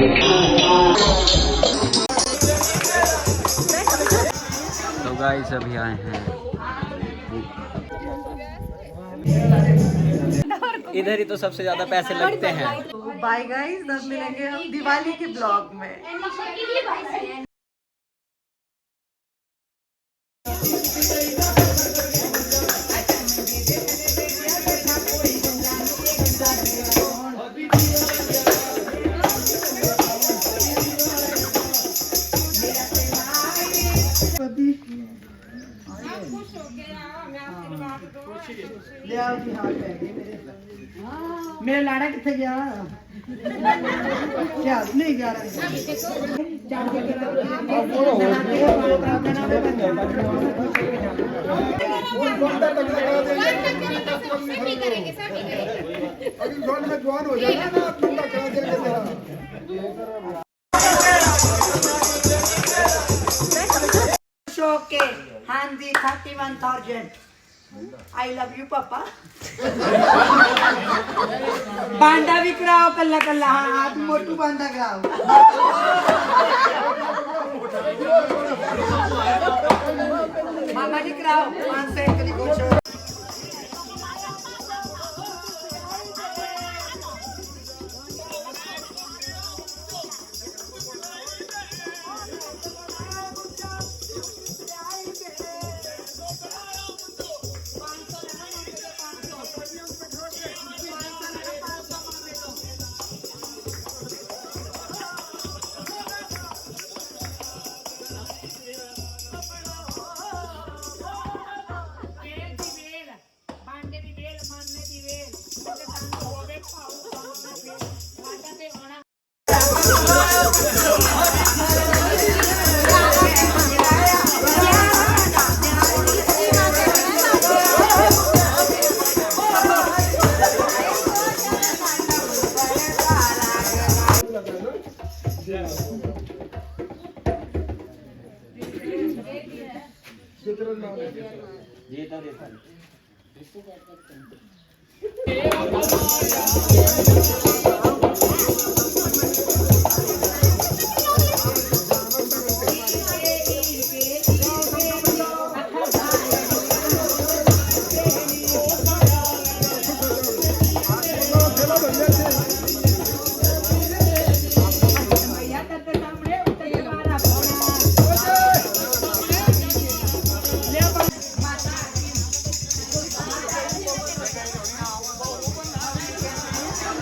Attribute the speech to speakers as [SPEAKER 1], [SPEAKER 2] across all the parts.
[SPEAKER 1] तो गाइस अभी आए हैं, इधर ही तो सबसे ज्यादा पैसे लगते हैं।
[SPEAKER 2] बाय गाइस, अब मिलेंगे हम दिवाली के ब्लॉग में। मेरा लाड़ा कितने गया? क्या नहीं जा रहा? ओके, हाँ जी, 31,000। आई लव यू पापा। बांडा भी कराओ कल्ला कल्ला। हाँ, आप मोटू बांडा कराओ। मामा जी कराओ 501 की कुछ।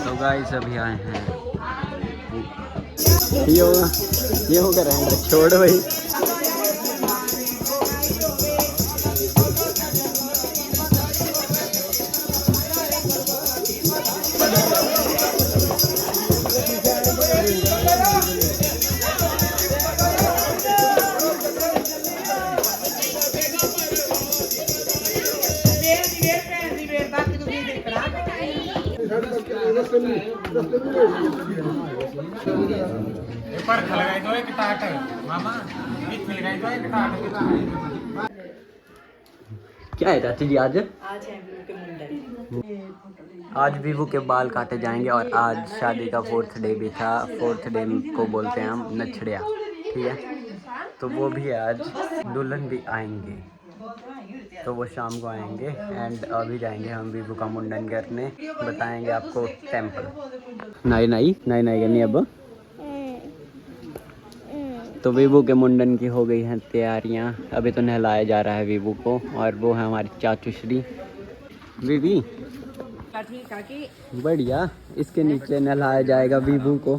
[SPEAKER 1] तो गाइस अभी आए हैं, ये हो कर रहे हैं, छोड़ भाई। क्या है चाची जी आज? आज वीवू के बाल काटे जाएंगे और आज शादी का 4th डे भी था। 4th डे को बोलते हैं हम नछड़िया, ठीक है। तो वो भी आज दुल्हन भी आएंगे, तो वो शाम को आएंगे। एंड अभी जाएंगे हम वीवू का मुंडन करने, बताएंगे आपको टेम्पल। नाई नाई करनी अब। तो वीवू के मुंडन की हो गई हैं तैयारियां, अभी तो नहलाया जा रहा है वीवू को। और वो है हमारी चाचू श्री वीवी, बढ़िया। इसके नीचे नहलाया जाएगा वीवू को।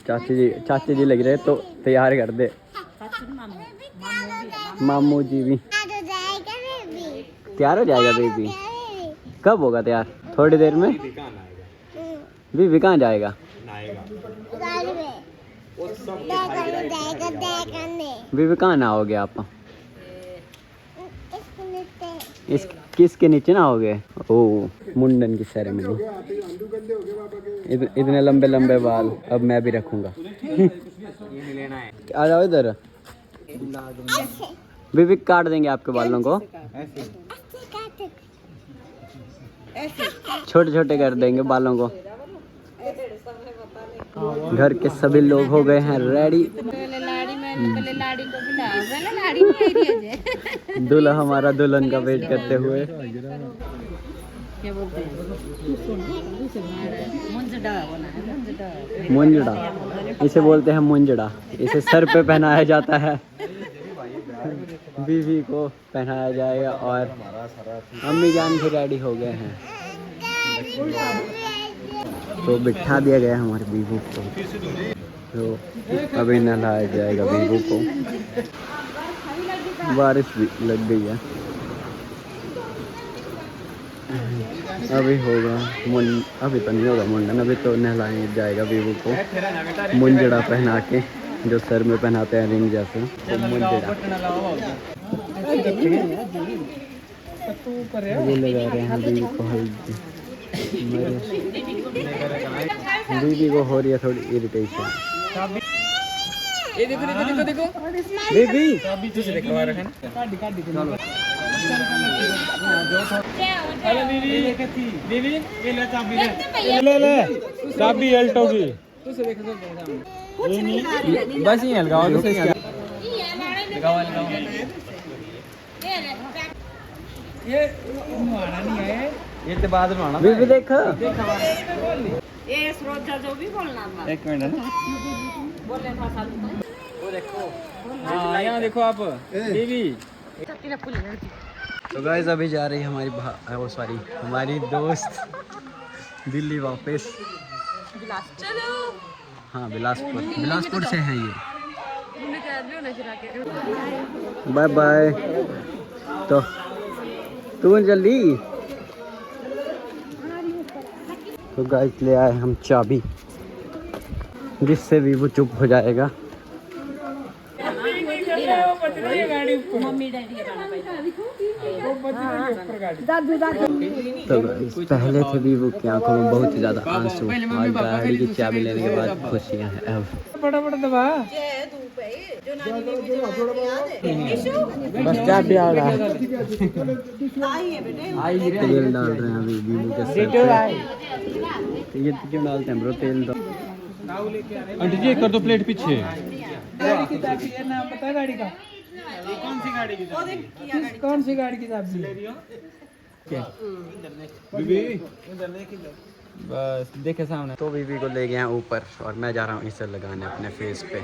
[SPEAKER 1] चाची जी लग रहे तो तैयार कर दे। मामू जी भी तैयार हो जाएगा। बेबी कब होगा तैयार? थोड़ी देर में। बीबी कहाँ जाएगा? बीबी कहाँ नहाओगे आप? इस किसके नीचे नहाओगे? ओह, मुंडन की सेरेमनी। इतने लंबे लंबे बाल अब मैं भी रखूंगा। आ जाओ इधर। बीबी काट देंगे आपके बालों को, छोटे छोटे कर देंगे बालों को। घर के सभी लोग हो गए हैं रेडी। दूल्हा हमारा दुल्हन का वेट करते हुए।
[SPEAKER 3] क्या बोलते हैं
[SPEAKER 1] मुंजड़ा, इसे बोलते हैं मुंजड़ा। इसे सर पे पहनाया जाता है, बीवी को पहनाया जाएगा। और अम्मी जान भी रेडी हो गए हैं, तो बिठा दिया गया है हमारे बीवी को। तो अभी नहलाया जाएगा बीवी को। बारिश भी लग गई है। अभी होगा अभी तो नहीं होगा मुंडन, अभी तो नहलाया जाएगा बीवी को मुंजड़ा पहना के, जो सर में पहनाते हैं रिंग जैसे। तो मुंजड़ा ये लगा रहे हैं बीवी को हल्दी। बीवी को हो रही है थोड़ी इरिटेशन।
[SPEAKER 3] ये देखो देखो देखो देखो
[SPEAKER 1] बीवी
[SPEAKER 3] हेलो बीवी ये ले चाबी ले
[SPEAKER 4] चाबी अल्टो की
[SPEAKER 3] बस ही लगाओ ये नहाना नहीं है, ये तो बाद में नहाना।
[SPEAKER 1] बीवी देखो,
[SPEAKER 2] ये सरोजा जो भी बोलना था।
[SPEAKER 3] एक मिनट
[SPEAKER 2] बोले था साल
[SPEAKER 3] वो देखो, हाँ यहाँ देखो आप बीवी।
[SPEAKER 1] तो गाइस अभी जा रही है हमारी हमारी दोस्त दिल्ली वापस। हाँ बिलासपुर से है ये। Bye bye. तो तू जल्दी। तो गाइस ले आए हम चाबी, जिससे भी वो चुप हो जाएगा। तो पहले थे भी वो की आंखों में बहुत ज़्यादा आंसू, और गाड़ी की चाबी लेने के बाद खुशियाँ हैं। अब बस चाबी आ रहा है, तेल डाल रहे हैं अभी बीबू के सर पे। ये क्यों डालते हैं ब्रो तेल? तो
[SPEAKER 4] आंटी जी कर दो प्लेट पीछे।
[SPEAKER 3] गाड़ी की चाबी है, नाम पता है गाड़ी का? कौन सी गाड़ी की चाबी? कौन सी गाड़ी की चाबी ले रही हो? बस देखे सामने।
[SPEAKER 1] तो बीबी को ले गया ऊपर और मैं जा रहा हूँ इसे लगाने अपने फेस पे।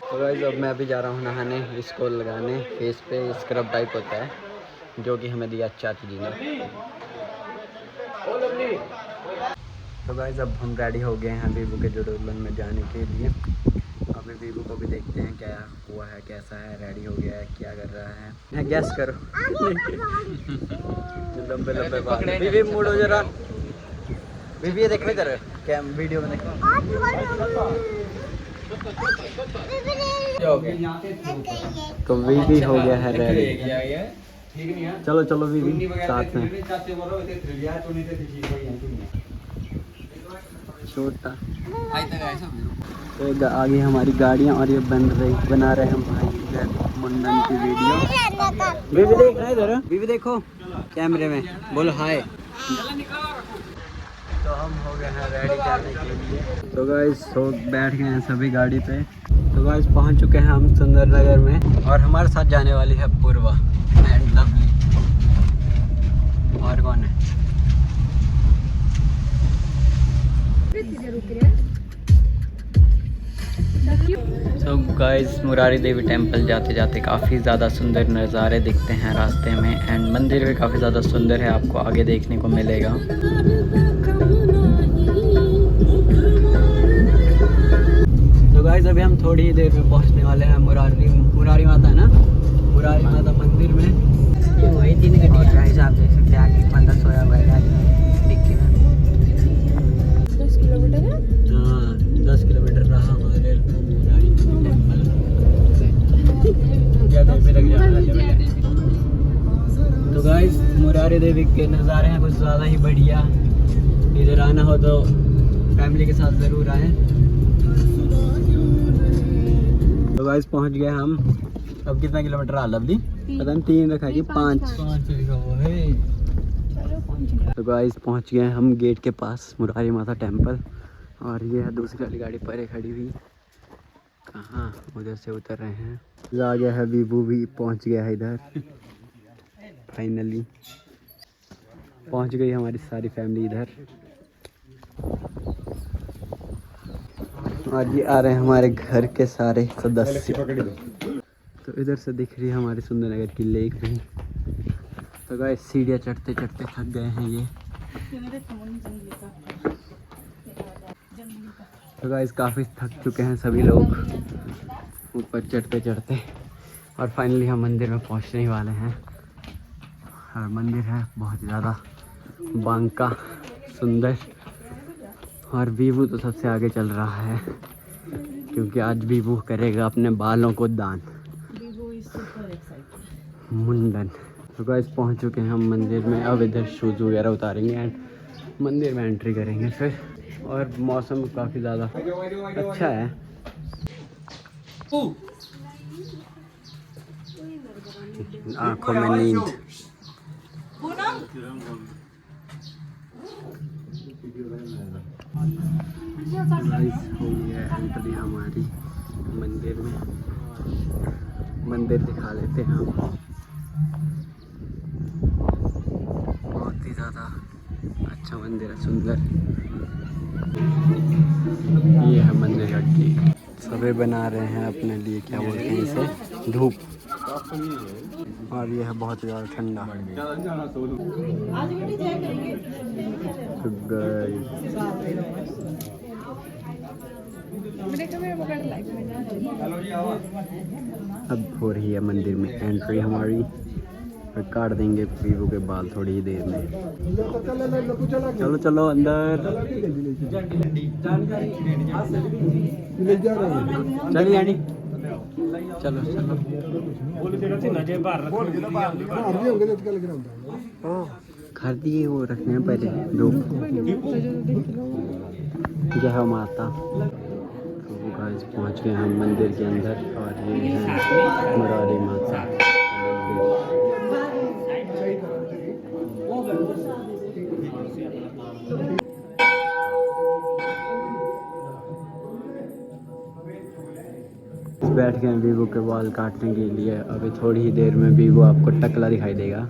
[SPEAKER 1] तो गाइस अब मैं भी जा रहा हूँ नहाने, इसको लगाने फेस पे। स्क्रब टाइप होता है जो कि हमें दिया चाची जी ने। तो गाइस अब हम रेडी हो गए हैं बीबू के दुल्हन में जाने के लिए। अभी बीबू को भी देखते हैं क्या हुआ है, कैसा है, रेडी हो गया है, क्या कर रहा है। गैस करो। लंबे लंबे बाल। बीबी मुड़ो जरा। बीबी ये देखो इधर, क्या वीडियो में देखो। तो बीबी हो गया है रेडी। चलो चलो बीबी साथ में। छोटा तो आगे हमारी गाड़ियाँ और ये बना रहे हम भाई मुंडन की वीडियो। बीबी देख रहे इधर, बीबी देखो कैमरे में, बोलो हाय। तो हम हो गए हैं रेडी जाने के लिए। तो गाइस तो बैठ गए हैं सभी गाड़ी पे। तो गाइस पहुंच चुके हैं हम सुंदरनगर में, और हमारे साथ जाने वाली है पूर्वा एंड लवली। और कौन है? तो गाइस मुरारी देवी टेंपल जाते जाते काफ़ी ज़्यादा सुंदर नज़ारे दिखते हैं रास्ते में, एंड मंदिर भी काफ़ी ज़्यादा सुंदर है, आपको आगे देखने को मिलेगा। तो गाइस अभी हम थोड़ी ही देर में पहुंचने वाले हैं मुरारी माता है ना, मुरारी माता मंदिर में। वही 3 घंटे। और गाइस आप देख सकते हैं आगे बंदा सोया हुआ है डिक्की में।
[SPEAKER 2] 10 किलोमीटर है?
[SPEAKER 1] हाँ 10 किलोमीटर रहा हमारे मुरारी टेंपल। तो गाइस मुरारी देवी के नज़ारे हैं कुछ ज़्यादा ही बढ़िया। इधर आना हो तो फैमिली के साथ ज़रूर आएँ। तो गाइस पहुंच गए हम। अब कितना किलोमीटर आ लवली? पता नहीं 3 रखा कि 5 लिखा हुआ है। तो गाइस पहुंच गए हम गेट के पास मुरारी माता टेंपल। और ये है दूसरी वाली गाड़ी परे खड़ी हुई, कहाँ उधर से उतर रहे हैं। आ गया है वीवू भी पहुंच गया है इधर, फाइनली पहुंच गई हमारी सारी फैमिली इधर। और ये आ रहे हैं हमारे घर के सारे सदस्य। तो इधर से दिख रही है हमारी सुंदरनगर की लेक भी। तो गाइस सीढ़ियाँ चढ़ते चढ़ते थक गए हैं ये। तो गाइस काफ़ी थक चुके हैं सभी लोग ऊपर चढ़ते चढ़ते, और फाइनली हम मंदिर में पहुंचने ही वाले हैं। और मंदिर है बहुत ज़्यादा बांका सुंदर, और वीवू तो सबसे आगे चल रहा है क्योंकि आज वीवू करेगा अपने बालों को दान, मुंडन। तो गाइस पहुंच चुके हैं हम मंदिर में। अब इधर शूज़ वगैरह उतारेंगे एंड मंदिर में एंट्री करेंगे फिर। और मौसम काफ़ी ज़्यादा अच्छा है। आँखों में नींद। हो गया एंट्री हमारी मंदिर में। मंदिर दिखा लेते हैं हम। बहुत ही ज़्यादा अच्छा मंदिर है, सुंदर। ये है मंदिर का गेट। सभी बना रहे हैं अपने लिए, क्या बोलते हैं इसे, धूप। और ये है बहुत ज़्यादा ठंडा। तो गाइस अब हो रही है मंदिर में एंट्री हमारी। और काट देंगे वीवू के बाल थोड़ी ही देर में। चलो चलो अंदर। चलिए आंटी, चलो चलो। घर दिए वो रखने हैं पहले दो। जय माता। तो गाइस पहुंच गए हम मंदिर के अंदर, और ये है मुरारी माता मंदिर। बैठ गए हैं वीवू के बाल काटने के लिए। अभी थोड़ी ही देर में वीवू आपको टकला दिखाई देगा।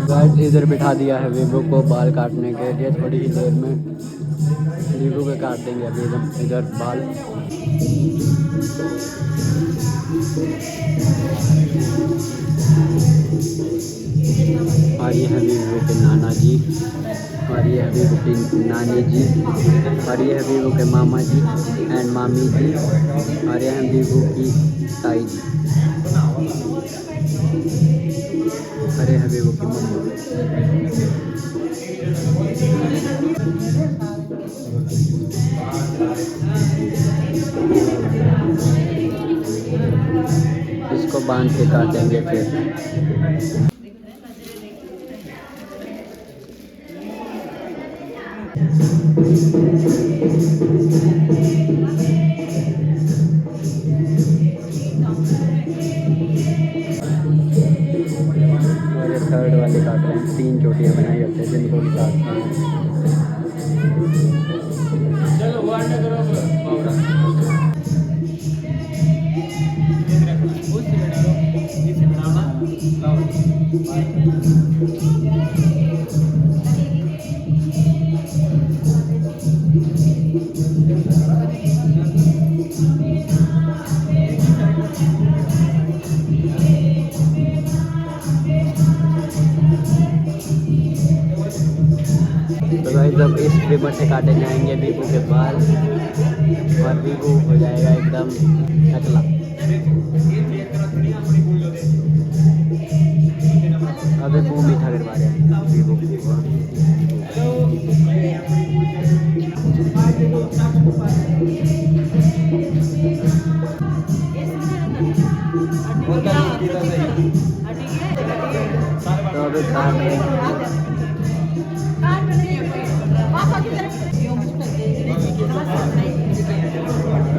[SPEAKER 1] गाइस इधर बिठा दिया है वीवू को बाल काटने के लिए। थोड़ी ही देर में वीवू के काट देंगे अभी इधर बाल। और ये है वीवू के नाना जी, और ये है वीवू की नानी जी, और ये है वीवू के मामा जी एंड मामी जी, और ये है वीवू की ताई जी, और ये है वीवू की मम्मा। इसको बांध के काटेंगे फिर। मेरे थर्ड वाले काट रहे हैं। 3 चोटियाँ बनाई होती हैं जिनको भी काटते हैं। चलो तो गाइस अब इस ट्रिमर से काटे जाएंगे वीवू के बाल, और वीवू हो जाएगा एकदम टकला। अबे मुँह मीठा करवा रहे हैं वीवू को। तो अभी काट रहे हैं।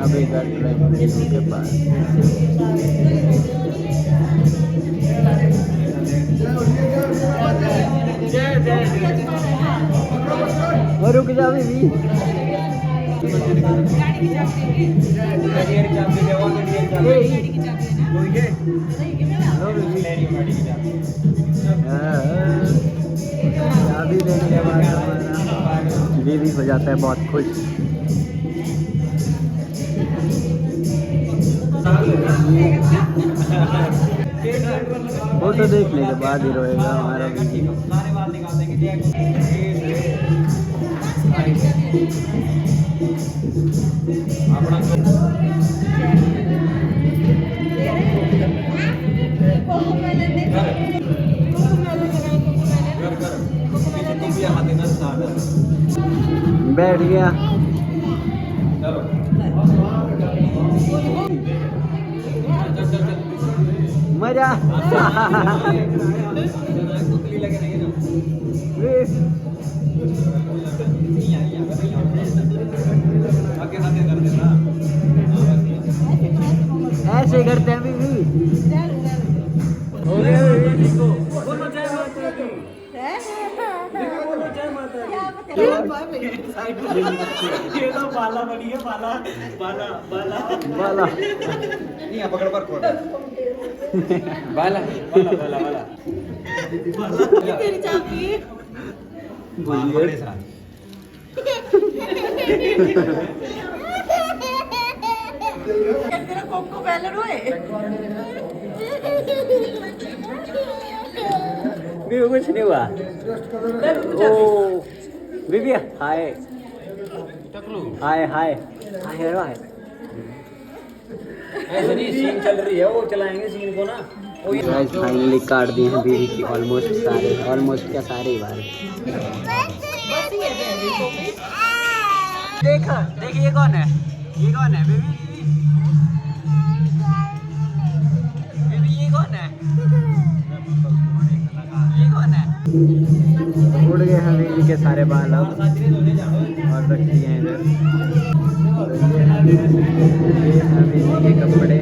[SPEAKER 1] अभी कर रहे हैं के पास। और रुक जा बीबी। चाबी देने के बाद हमारा बीबी हो जाता है बहुत खुश। फोटो देखने के बाद ही रोएगा हमारा बीबी। बैठ गया। मजा। ऐसे करते हैं बीबी। हो गया
[SPEAKER 3] ये तो बाला बनी है, बाला बाला बाला
[SPEAKER 1] बाला
[SPEAKER 4] नहीं पकड़ पर खोल
[SPEAKER 1] बाला
[SPEAKER 4] वाला वाला वाला
[SPEAKER 2] तेरी चाबी
[SPEAKER 4] बड़े साथ
[SPEAKER 2] तेरा कोको बैलर हुए
[SPEAKER 1] बीबी कुछ नहीं हुआ। ओ बीबी हाय हाय हाय हाय हाय।
[SPEAKER 4] ऐसे नहीं सीन चल रही है वो चलाएंगे सीन को ना।
[SPEAKER 1] गाइस फाइनली काट दिए हैं बीबी की ऑलमोस्ट क्या सारे ही बार। देखो देखिए ये कौन है बीबी बीबी ये कौन है उड़ गए हैं बीबी के सारे बाल अब और रख दिए हैं इधर। ये हैं बीबी के कपड़े।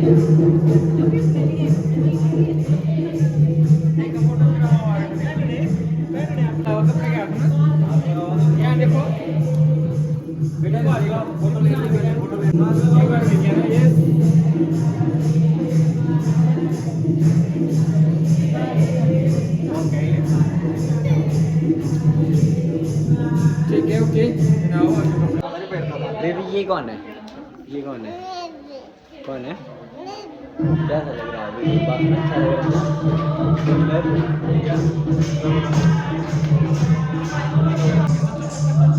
[SPEAKER 3] ठीक है ओके
[SPEAKER 1] बेबी ये कौन है कैसा लग रहा है बेबी? बात अच्छा लग रहा है।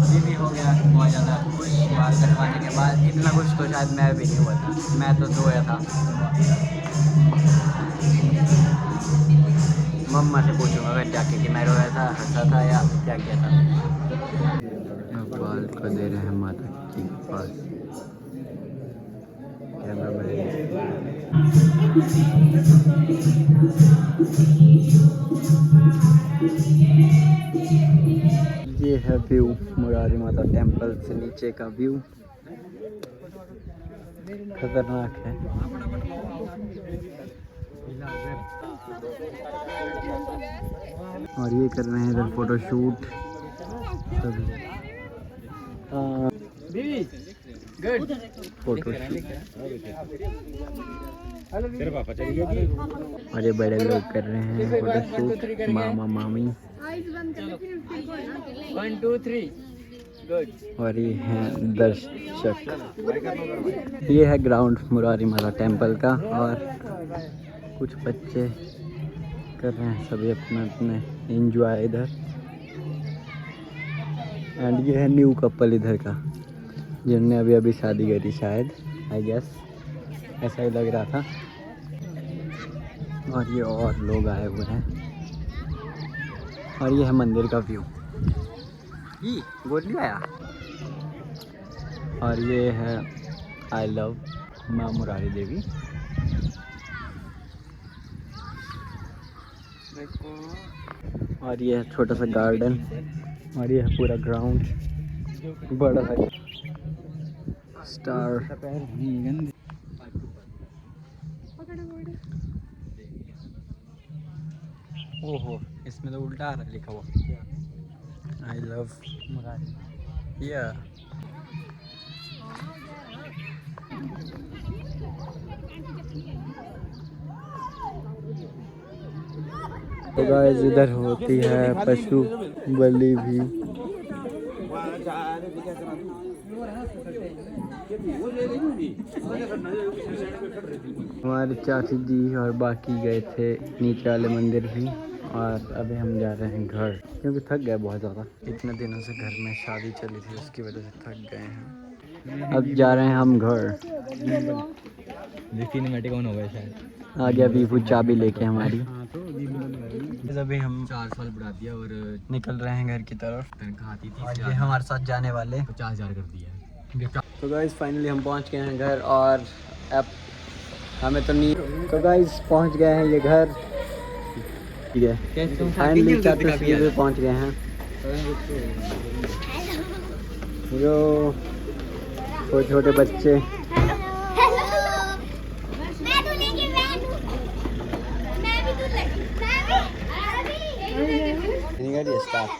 [SPEAKER 1] बेबी हो गया बहुत ज़्यादा खुश बाल कटवाने के बाद। इतना कुछ तो शायद मैं भी नहीं हुआ था, मैं तो रोया था। मम्मा से पूछूंगा अगर जाके कि मैं रोया था, हंसा था या क्या किया था। बाल को दे रहे हैं माता के पास। कैमरा मैन ये है व्यू मुरारी माता टेम्पल से नीचे का व्यू। खतरनाक है। और ये कर रहे हैं इधर फोटोशूट सभी। Good photoshoot.
[SPEAKER 4] तेरे पापा चले गए।
[SPEAKER 1] और ये बड़े लोग कर रहे हैं फोटोशूट, मामा मामी।
[SPEAKER 3] 1 2 3 गुड।
[SPEAKER 1] और ये हैं दर्शक। ये है ग्राउंड मुरारी माता टेम्पल का और कुछ बच्चे कर रहे हैं सभी अपने अपने एंजॉय इधर। एंड ये है न्यू कपल इधर का जिनने अभी अभी शादी करी शायद, आई गेस ऐसा ही लग रहा था। और ये और लोग आए हुए हैं। और ये है मंदिर का व्यू। ये गोली आया। और ये है आई लव माँ मुरारी देवी। और ये है छोटा सा गार्डन। और ये है पूरा ग्राउंड बड़ा है। स्टार ओहो इसमें तो उल्टा आ रहा है लिखा हुआ आई लव मुरारी। Yeah. तो गाइस इधर होती है पशु बलि भी। हमारे चाची जी और बाकी गए थे नीचे वाले मंदिर भी, और अभी हम जा रहे हैं घर क्योंकि थक गए बहुत ज़्यादा। इतने दिनों से घर में शादी चली थी उसकी वजह से थक गए हैं। अब जा रहे हैं हम घर।
[SPEAKER 4] सिनेमैटिक ऑन हो गया शायद।
[SPEAKER 1] आ गया बीबू चाबी लेके हमारी। अभी हम
[SPEAKER 4] 4 साल बढ़ा दिया और
[SPEAKER 1] निकल रहे हैं घर की तरफ।
[SPEAKER 4] तनख्वाह आती थी
[SPEAKER 1] ये हमारे साथ जाने वाले।
[SPEAKER 4] 50,000 कर दिया।
[SPEAKER 1] तो गाइस फाइनली हम पहुंच गए हैं घर, और अब हमें तो नहीं। तो गाइस पहुंच गए हैं ये घर। ठीक है, फाइनली तस्वीर पे पहुंच गए हैं। जो छोटे छोटे बच्चे स्टार्ट।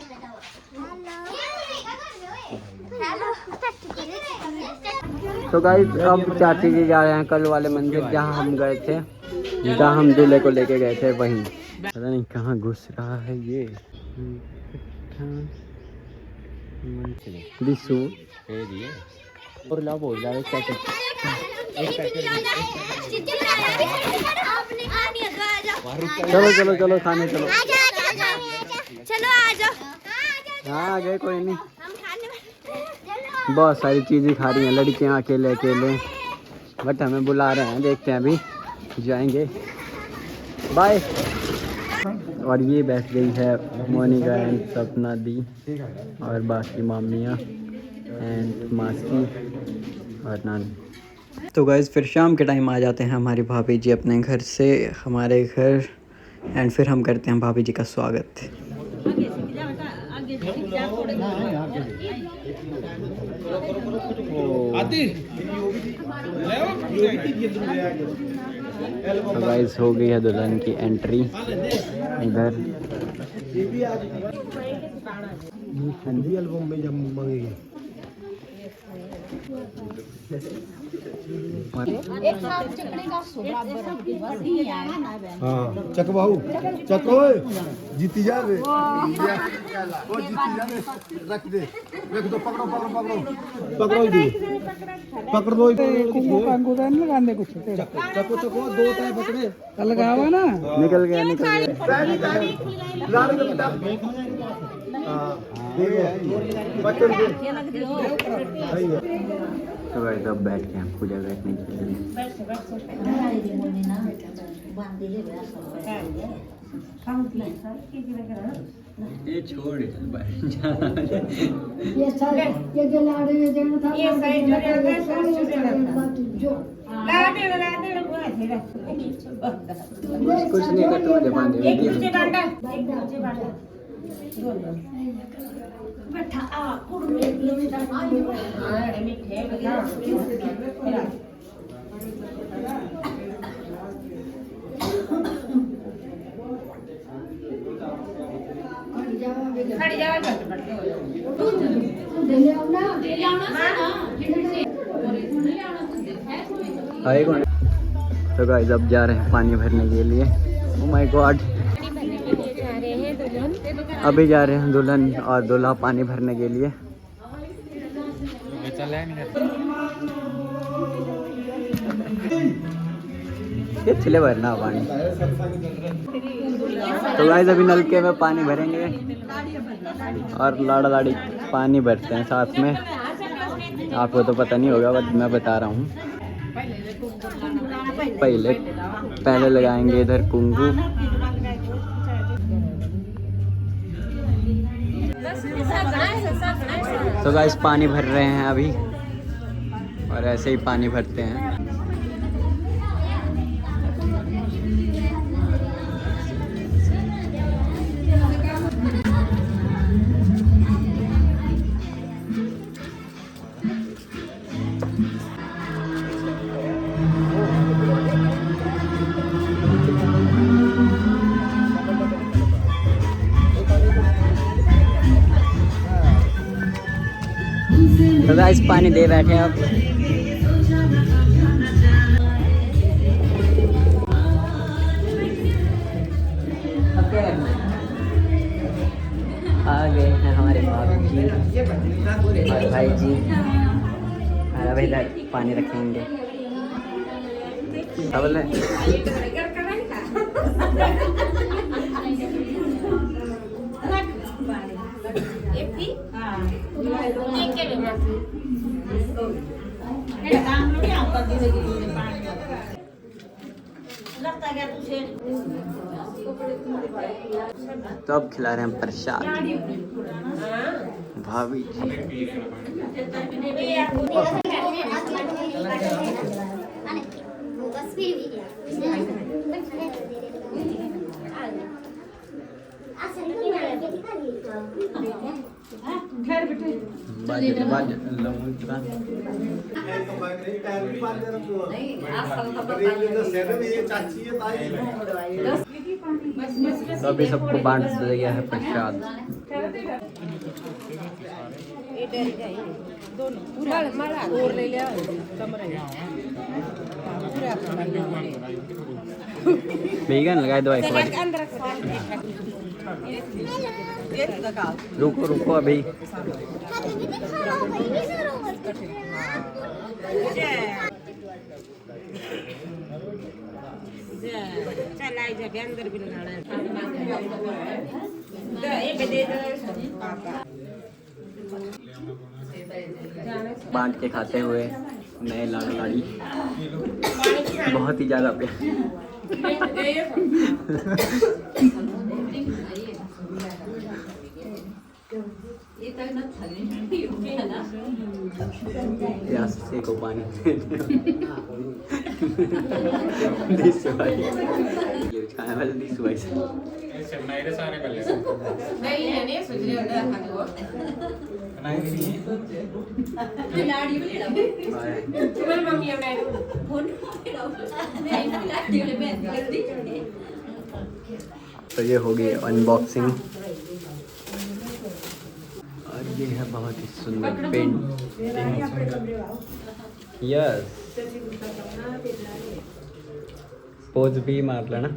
[SPEAKER 1] तो गाइस अब चाची जी जा रहे हैं कल वाले मंदिर जहां हम गए थे, जहां हम दूल्हे को लेके गए थे वहीं। पता नहीं कहाँ घुस रहा है ये दिसू और ला बोल रहा है क्या चलो चलो चलो खाने चलो।
[SPEAKER 5] चलो आ जाओ।
[SPEAKER 1] हाँ आ गए, कोई नहीं। बहुत सारी चीज़ें खा रही हैं लड़कियां अकेले अकेले, बट हमें बुला रहे हैं, देखते हैं अभी जाएंगे। बाय। और ये बैठ गई है मोनिका एंड सपना दी और बाकी मामियाँ एंड मासी और नानी। तो गाइस फिर शाम के टाइम आ जाते हैं हमारी भाभी जी अपने घर से हमारे घर, एंड फिर हम करते हैं भाभी जी का स्वागत। तो गाइस हो गई है दुल्हन की एंट्री इधर।
[SPEAKER 6] हिंदी एल्बम में जब मांगेगी हाँ चक बाहू चक जीती जा रे वो जीती जा रे रख दे रख दो पकड़ो पकड़ो पकड़ो पकड़ो दी पकड़ दो
[SPEAKER 3] लगाने कुछ
[SPEAKER 6] चको चको दो टाइम पकड़े
[SPEAKER 3] लगावा ना।
[SPEAKER 1] निकल गया तो गाइस अब बैठ के हम पूजा बैठने के लिए। ये छोड़ कुछ नहीं करते मुझे बांधे तो गाइस अब जा रहे हैं पानी भरने के लिए। ओह माय गॉड, अभी जा रहे हैं दुल्हन और दूल्हा पानी भरने के लिए। ये चले भरना पानी। तो गाइस अभी नलके में पानी भरेंगे और लाड़ा लाड़ी पानी भरते हैं साथ में। आपको तो पता नहीं होगा बट मैं बता रहा हूँ। पहले लगाएंगे इधर कुंकू। तो गाइस पानी भर रहे हैं अभी, और ऐसे ही पानी भरते हैं। तो गाइस पानी दे बैठे हैं अब। आ गए हैं हमारे बाबू जी और भाई जी। अब इधर पानी रखेंगे। क्या बोल रहे? तो अब खिला रहे हैं प्रसाद भाभी जी। तो अभी सबको बांट दिया है प्रसाद। वेगन लगाए दो एक बार। रुको रुको अभी। बांट के खाते हुए नए लाड़ लाड़ी बहुत ही ज्यादा प्यार। से को पानी तो ये हो गई अनबॉक्सिंग। और ये है बहुत ही सुंदर पेंट। यस पोज भी मार लेना।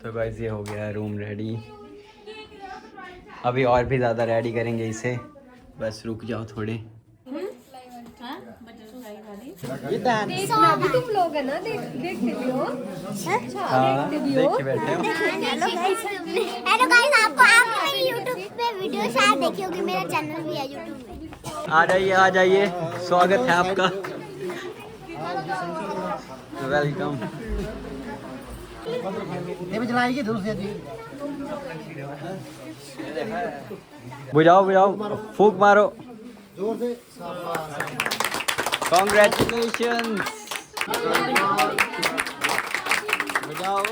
[SPEAKER 1] तो गाइस ये हो गया रूम रेडी। अभी और भी ज़्यादा रेडी करेंगे इसे, बस रुक जाओ थोड़े।
[SPEAKER 5] अभी तुम लोग है ना देखते भी हो।
[SPEAKER 1] हाँ देख के बैठे हो।
[SPEAKER 5] हेलो गाइस, आपको मेरी YouTube पे वीडियो शायद देखी होगी, मेरा चैनल भी है YouTube में।
[SPEAKER 1] आ जाइए स्वागत है आपका। वेलकम। बुझाओ फूक मारो। Congratulations! बुझाओ।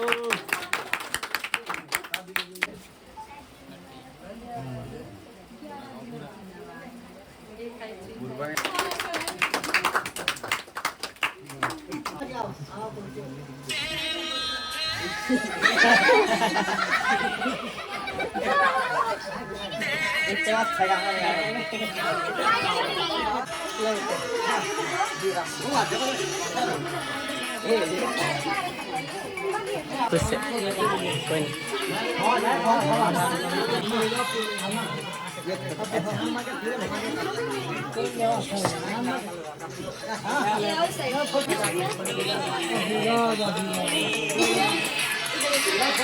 [SPEAKER 1] खुश कोई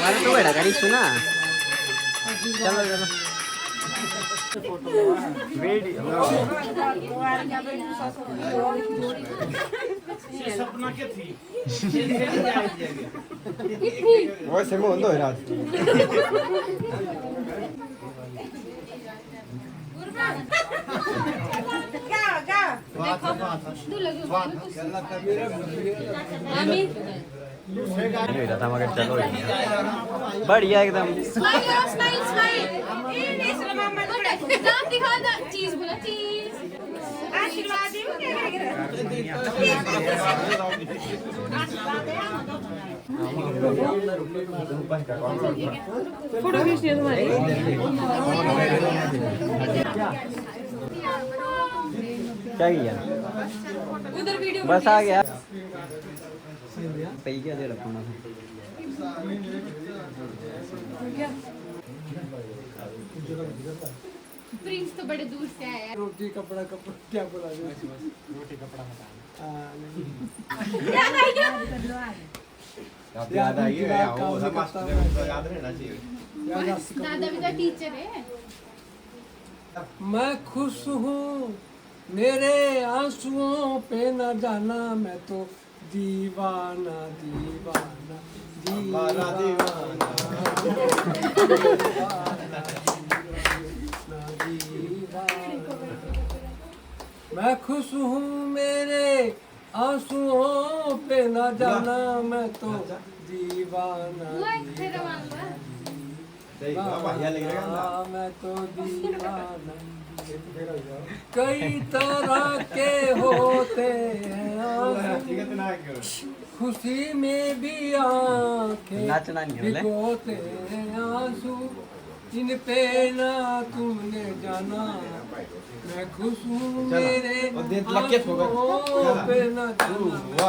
[SPEAKER 1] मारे तो बेटा गाड़ी सुना। चलो चलो वीडियो वैसे में होता है रात। था मगर चलो बढ़िया एकदम।
[SPEAKER 5] चीज बोला चीज।
[SPEAKER 3] फोटो खींचनी है तुम्हारी।
[SPEAKER 1] क्या किया बस आ गया पही क्या दे रखा
[SPEAKER 7] प्रिंस तो बड़े दूर से आया है।
[SPEAKER 3] रोटी कपड़ा कपड़ा क्या बोला रोटी कपड़ा
[SPEAKER 6] याद आई है वो मास्टर को याद रहना चाहिए
[SPEAKER 7] दादा भी तो टीचर है।
[SPEAKER 3] मैं खुश हूँ मेरे आंसुओं पे न जाना मैं तो दीवाना दीवाना
[SPEAKER 6] हमारा दीवाना
[SPEAKER 3] मैं खुश हूँ मेरे आंसुओं पे न जाना मैं तो दीवाना दीवाना मैं तो दीवाना कई तरह के होते हैं आंसू खुशी में भी आंखें
[SPEAKER 1] नाचना नहीं है बोले।
[SPEAKER 3] भिगोते हैं आंसू इन पे ना तुमने जाना मैं खुश हूँ मेरे आंसुओं पे ना जाना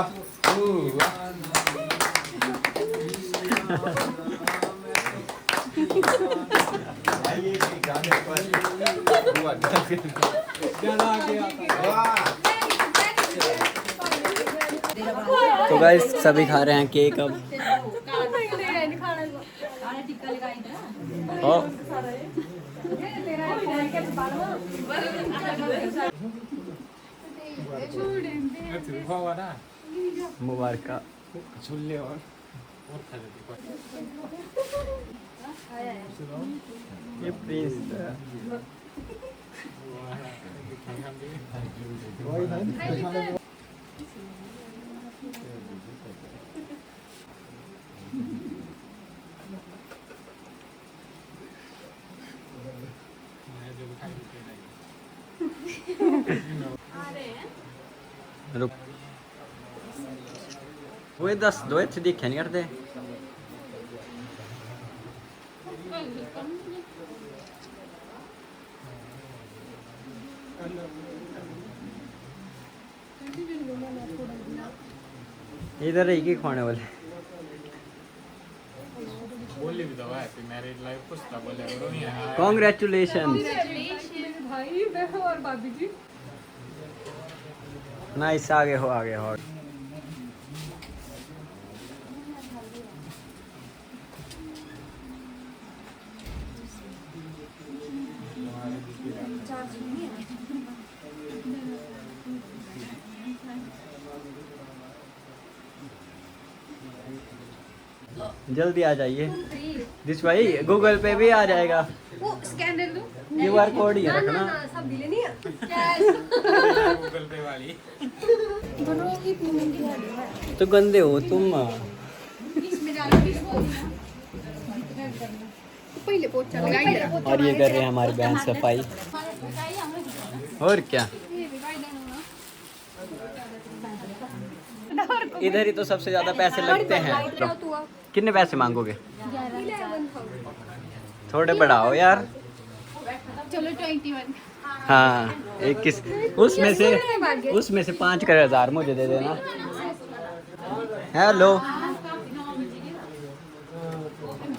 [SPEAKER 1] तो गाइस सभी खा रहे हैं केक अब ओ मुबारक ये प्रिंस रुक वो दस दो इत्थे दिखे नहीं करते इधर ही की खाने वाले कॉन्ग्रेचुलेशन
[SPEAKER 3] भाई बहन और भाभी जी
[SPEAKER 1] नाइस आगे हो जल्दी आ जाइए दिस भाई गूगल पे भी आ जाएगा
[SPEAKER 7] वो स्कैनर दो
[SPEAKER 1] QR कोड ही रखना
[SPEAKER 7] सब दिले नहीं है
[SPEAKER 4] गूगल पे वाली
[SPEAKER 7] बनोगी पेमेंट की
[SPEAKER 1] तो गंदे हो तुम
[SPEAKER 7] इसमें डालो इसको पहले पोछा लगाइए
[SPEAKER 1] और ये कर रहे हैं हमारी बहन सफाई और क्या इधर ही तो सबसे ज्यादा पैसे लगते हैं कितने पैसे मांगोगे थोड़े बढ़ाओ यार
[SPEAKER 7] चलो 21
[SPEAKER 1] हाँ एक किस उसमें से 5,000 मुझे दे देना हेलो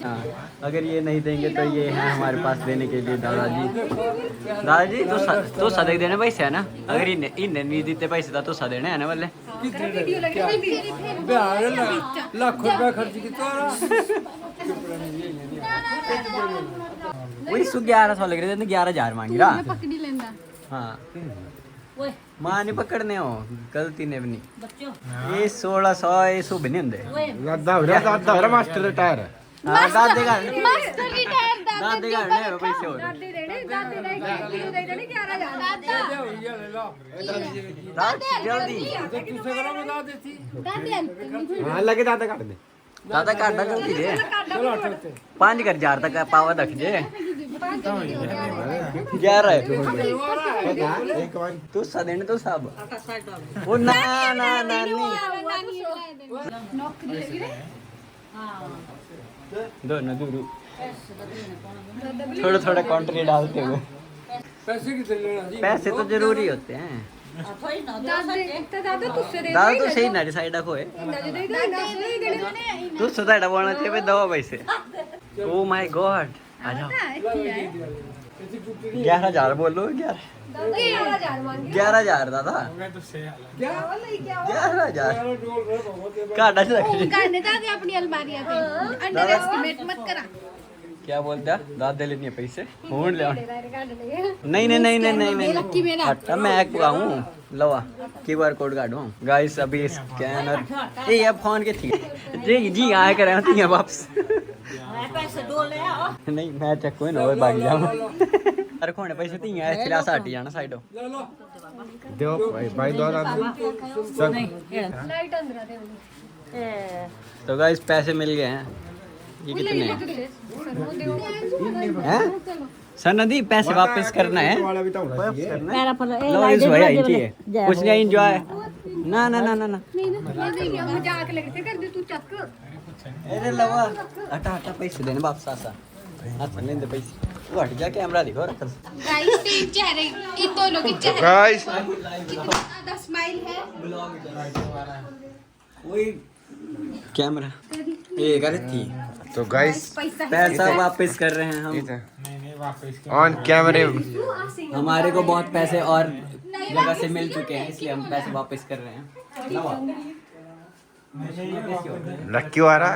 [SPEAKER 1] हाँ अगर ये नहीं देंगे तो ये है हमारे पास देने के लिए दादाजी तो सदे देने पैसे है ना अगर इन्हें नहीं देते पैसे था तो सदेने है ना बोले
[SPEAKER 3] लाखों रुपया खर्च किया
[SPEAKER 1] वही 1100 लग रहे थे 11,000 मांगी रहा
[SPEAKER 7] पकड़ी लेंदा
[SPEAKER 1] हाँ माँ नहीं पकड़ने हो गलती ने भी नहीं ये 1600 ये सब नहीं होंगे
[SPEAKER 6] मास्टर रिटायर
[SPEAKER 1] हाँ दादे का
[SPEAKER 7] मास्टर रिटायर
[SPEAKER 1] दादे का नहीं पैसे हो
[SPEAKER 7] दादे देने दादे दे किलो दे देने 11,000
[SPEAKER 1] जल्दी
[SPEAKER 7] दादे
[SPEAKER 6] हाँ लगे दादा काट दे
[SPEAKER 1] दादा काटा जल्दी दे 5,000 तक पावा रख जे 11 है
[SPEAKER 6] एक बार
[SPEAKER 1] तू सदेने तो सब वो ना ना ना नहीं
[SPEAKER 7] नौकरी लगी रे
[SPEAKER 1] दो ना दूर थोड़ा थोड़ा काउंटर डालते हुए
[SPEAKER 3] पैसे कितने लेना जी
[SPEAKER 1] पैसे तो जरूरी होते हैं
[SPEAKER 7] दादा तुझसे दे
[SPEAKER 1] दादा तो सही ना डिसाइड होए तू सुधाड़ा बोलना चाहिए दवा पैसे ओ माय गॉड आ जाओ 11,000 बोलो 11,000 दादा 11,000 काटा से रख
[SPEAKER 7] करने दादा अपनी अलमारियां पे अंडर एस्टिमेट मत करा
[SPEAKER 1] क्या बोलता दादा लेने पैसे फोन ले नहीं
[SPEAKER 7] लक्की मेरा
[SPEAKER 1] हटा मैं आऊँ लवा QR कोड काटो गाइस अभी स्कैनर ये फोन के थी जी आया करे होती है वापस नहीं मैं चेक कोई ना भाग जाऊँ अरे कौन पैसे तीन है फिर ऐसा हट जाना साइडो
[SPEAKER 6] दो भाई दो
[SPEAKER 7] लाइट अंदर दे
[SPEAKER 1] तो गाइस पैसे मिल गए हैं ये कितने हैं सर नदी पैसे वापस करना है लो इस भैया इनकी है कुछ नहीं एंजॉय ना
[SPEAKER 7] मजाक लगते कर दे तू चक
[SPEAKER 1] अरे लवा हटा पैसे देने वापस आसा अच्छा ले दे पैसे तू हट जा कैमरा दिखो रख
[SPEAKER 7] गाइस तीन चेहरे इन दोनों के चेहरे
[SPEAKER 6] गाइस
[SPEAKER 7] ज्यादा स्माइल है
[SPEAKER 1] वही कैमरा ये कर थी
[SPEAKER 6] तो गाइस
[SPEAKER 1] पैसा वापस कर रहे हैं हम
[SPEAKER 6] ऑन कैमरे
[SPEAKER 1] हमारे को बहुत पैसे और जगह से मिल चुके हैं इसलिए हम पैसे वापस कर रहे हैं
[SPEAKER 6] लक्की आ रहा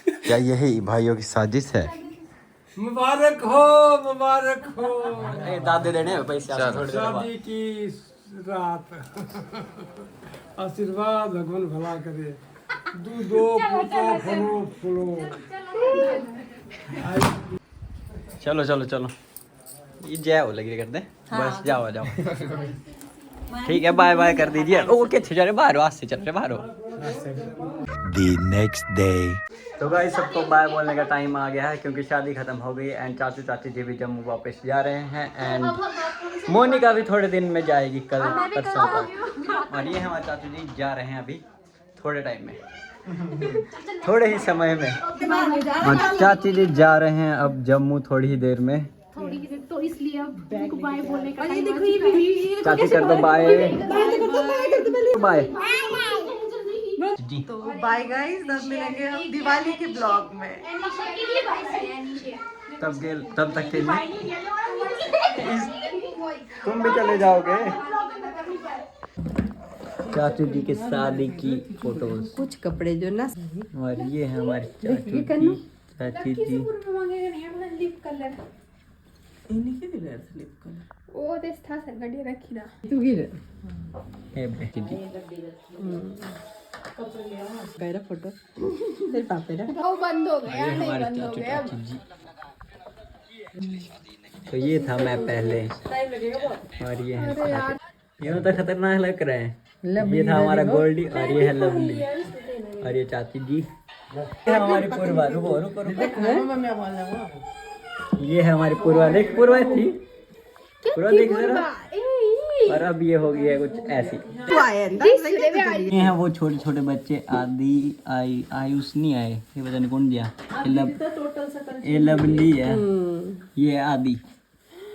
[SPEAKER 6] क्या यही भाइयों की साजिश है
[SPEAKER 3] मुबारक हो
[SPEAKER 1] दादे देने हैं पैसे थोड़े देर बाद
[SPEAKER 3] शादी की रात आशीर्वाद भगवान भला करे दूधो पुतो फलो
[SPEAKER 1] चलो ये जय हो लगी कर दे बस जाओ ठीक है बाय कर दीजिए ओके चल रहे बाहर आज से चल रहे बाहर
[SPEAKER 6] The next day.
[SPEAKER 1] तो गाइस सबको बाय बोलने का टाइम आ गया है क्योंकि शादी खत्म हो गई एंड चाचू चाची जी भी जम्मू वापस जा रहे हैं एंड मोनिका भी थोड़े दिन में जाएगी कल परसों तक और ये हमारे चाचू जी जा रहे हैं अभी थोड़े टाइम में थोड़े ही समय में और चाची जी जा रहे हैं अब जम्मू थोड़ी ही देर में
[SPEAKER 7] थोड़ी ही तो इसलिए अब उनको बाय बोलने का टाइम
[SPEAKER 1] चाची कर दो बाय बाय
[SPEAKER 2] तो बाय गाइस तब मिलेंगे हम दिवाली के ब्लॉग में
[SPEAKER 1] तब तक के लिए तुम भी चले जाओगे चाचू जी के शादी की फोटोज
[SPEAKER 2] कुछ कपड़े जो ना
[SPEAKER 1] और ये है हमारी चाची जी
[SPEAKER 7] लिप कलर
[SPEAKER 2] इन्हीं के दिल स्लिप कलर
[SPEAKER 7] ओ देस था सर गड्डी रखी ना
[SPEAKER 2] तू गिर
[SPEAKER 1] है बेटी जी
[SPEAKER 2] मेरा फोटो तेरे पापे रा
[SPEAKER 7] वो बंद हो गया
[SPEAKER 1] ये
[SPEAKER 7] नहीं
[SPEAKER 1] हमारे
[SPEAKER 7] बंद हो
[SPEAKER 1] चाचू
[SPEAKER 7] गया
[SPEAKER 1] चाची जी तो ये था मैं पहले और ये है ये तो खतरनाक लग रहा है ये था हमारा गोल्डी और ये है लवली और ये चाची जी ये हमारी पूर्वा रुको ये है हमारी पूर्वा देख पूर्वा थी पूर्वा देख जरा और अब ये हो गया कुछ ऐसी
[SPEAKER 2] तू आया ना
[SPEAKER 1] ये हैं वो छोटे छोटे बच्चे आदि आयुष नहीं आए ये पता नहीं कौन दिया ये लवली है ये आदि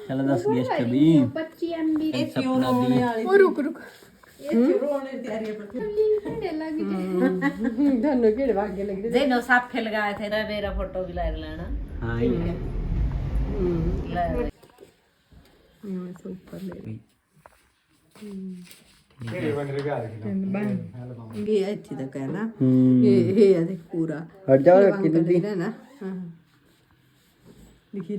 [SPEAKER 1] चलो 10 गेस्ट अभी
[SPEAKER 7] 25 MB
[SPEAKER 1] सपना दी
[SPEAKER 7] ओ रुक
[SPEAKER 2] दोनों के भाग्य लग रहे
[SPEAKER 8] जेनो साफ खेल गए थे ना मेरा फोटो भी ला लेना
[SPEAKER 1] हाँ ये
[SPEAKER 2] ऊपर ले ये अच्छी तक है ना ये देख पूरा
[SPEAKER 1] हट जाओ कि
[SPEAKER 2] है ना हाँ देखिए